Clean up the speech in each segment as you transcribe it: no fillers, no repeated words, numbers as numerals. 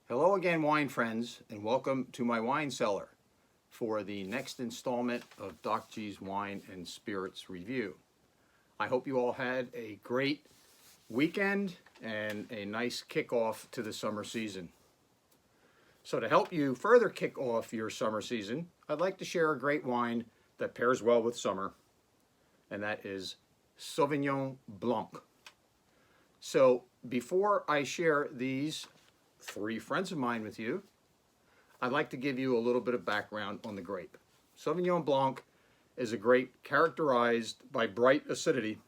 Hello again, wine friends, and welcome to my wine cellar for the next installment of Doc G's Wine and Spirits Review. I hope you all had a great weekend and a nice kickoff to the summer season. So to help you further kick off your summer season, I'd like to share a great wine that pairs well with summer, and that is Sauvignon Blanc. So before I share these three friends of mine with you, I'd like to give you a little bit of background on the grape. Sauvignon Blanc is a grape characterized by bright acidity,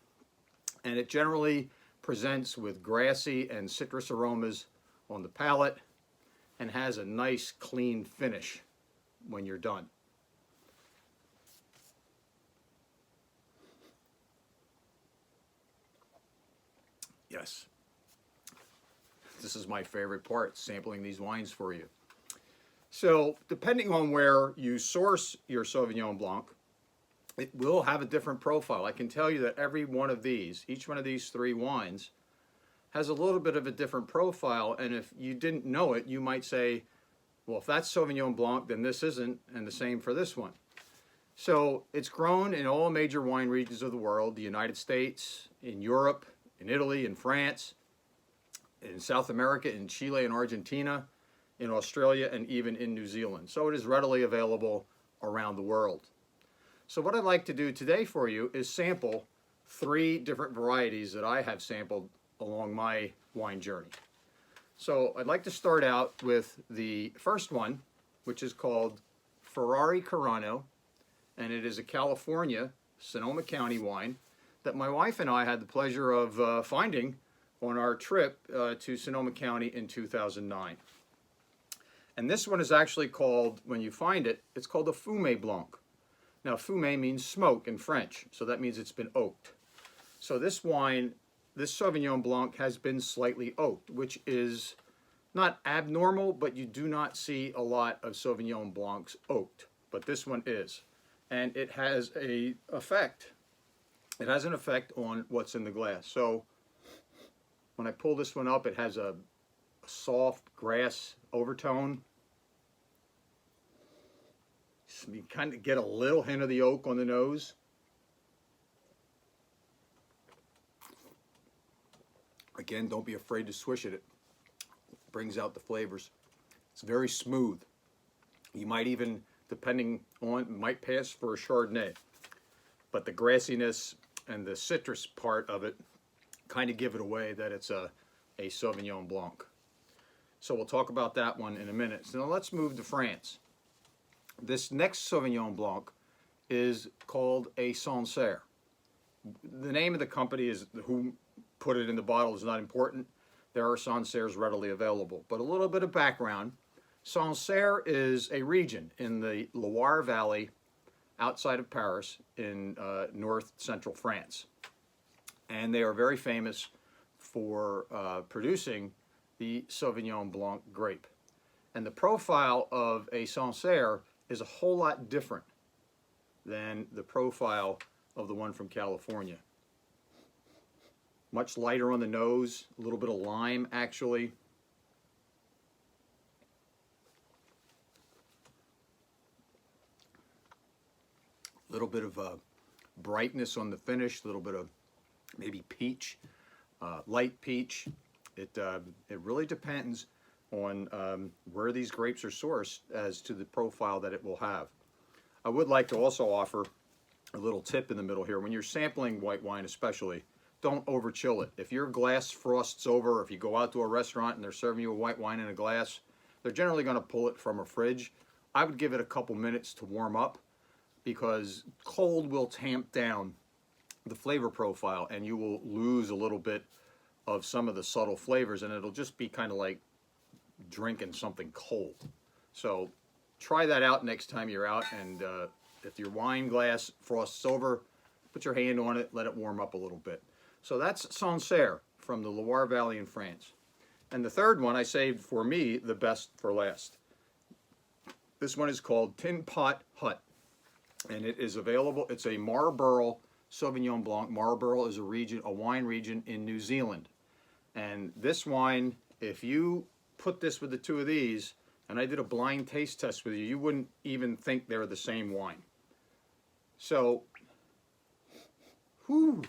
and it generally presents with grassy and citrus aromas on the palate and has a nice clean finish when you're done. Yes, this is my favorite part, sampling these wines for you. So depending on where you source your Sauvignon Blanc, it will have a different profile. I can tell you that every one of these, each one of these three wines, has a little bit of a different profile, and if you didn't know it, you might say, well, if that's Sauvignon Blanc, then this isn't, and the same for this one. So it's grown in all major wine regions of the world, the United States, in Europe, in Italy, in France, in South America, in Chile and Argentina, in Australia, and even in New Zealand. So it is readily available around the world. So what I'd like to do today for you is sample three different varieties that I have sampled along my wine journey. So I'd like to start out with the first one, which is called Ferrari Carano, and it is a California, Sonoma County wine that my wife and I had the pleasure of finding on our trip to Sonoma County in 2009. And this one is actually called, when you find it, it's called a Fumé Blanc. Now, fumé means smoke in French, so that means it's been oaked. So this wine, this Sauvignon Blanc, has been slightly oaked, which is not abnormal, but you do not see a lot of Sauvignon Blancs oaked, but this one is. And it has an effect. It has an effect on what's in the glass. So when I pull this one up, it has a soft grass overtone. So you kind of get a little hint of the oak on the nose. Again, don't be afraid to swish it. It brings out the flavors. It's very smooth. You might even, depending on, might pass for a Chardonnay. But the grassiness and the citrus part of it kind of give it away that it's a Sauvignon Blanc. So we'll talk about that one in a minute. So now let's move to France. This next Sauvignon Blanc is called a Sancerre. The name of the company is, who put it in the bottle is not important. There are Sancerres readily available. But a little bit of background. Sancerre is a region in the Loire Valley outside of Paris in north central France. And they are very famous for producing the Sauvignon Blanc grape. And the profile of a Sancerre is a whole lot different than the profile of the one from California. Much lighter on the nose, a little bit of lime actually. A little bit of brightness on the finish, a little bit of maybe peach, light peach. It really depends on where these grapes are sourced as to the profile that it will have. I would like to also offer a little tip in the middle here. When you're sampling white wine especially, don't over chill it. If your glass frosts over, or if you go out to a restaurant and they're serving you a white wine in a glass, they're generally going to pull it from a fridge. I would give it a couple minutes to warm up, because cold will tamp down the flavor profile and you will lose a little bit of some of the subtle flavors, and it'll just be kind of like drinking something cold. So try that out next time you're out, and if your wine glass frosts over, put your hand on it, let it warm up a little bit. So that's Sancerre from the Loire Valley in France. And the third one I saved for me, the best for last. This one is called Tin Pot Hut, and it is available. It's a Marlborough Sauvignon Blanc. Marlborough is a wine region in New Zealand. And this wine, if you put this with the two of these, and I did a blind taste test with you, you wouldn't even think they're the same wine. So, whew,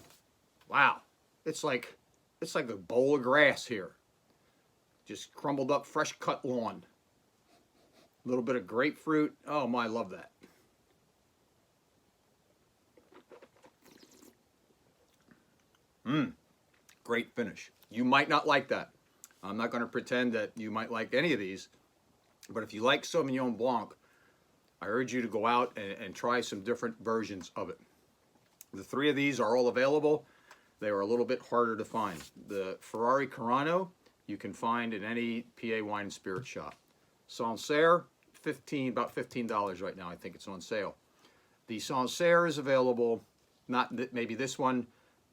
wow, it's like a bowl of grass here. Just crumbled up, fresh cut lawn. A little bit of grapefruit. Oh my, I love that. Great finish. You might not like that. I'm not going to pretend that you might like any of these, but if you like Sauvignon Blanc, I urge you to go out and try some different versions of it. The three of these are all available. They are a little bit harder to find. The Ferrari Carano you can find in any PA wine and spirit shop. Sancerre, about $15 right now. I think it's on sale. The Sancerre is available, not maybe this one,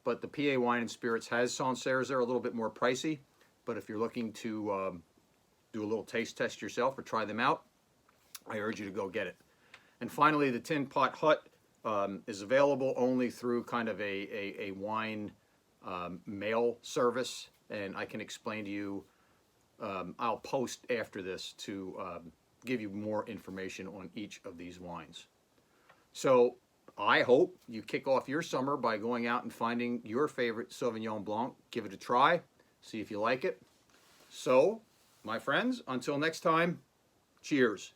but the PA Wine and Spirits has Sancerres. They're a little bit more pricey, but if you're looking to do a little taste test yourself or try them out, I urge you to go get it. And finally, the Tin Pot Hut is available only through kind of a wine mail service, and I can explain to you, I'll post after this to give you more information on each of these wines. So I hope you kick off your summer by going out and finding your favorite Sauvignon Blanc. Give it a try, see if you like it. So, my friends, until next time, cheers.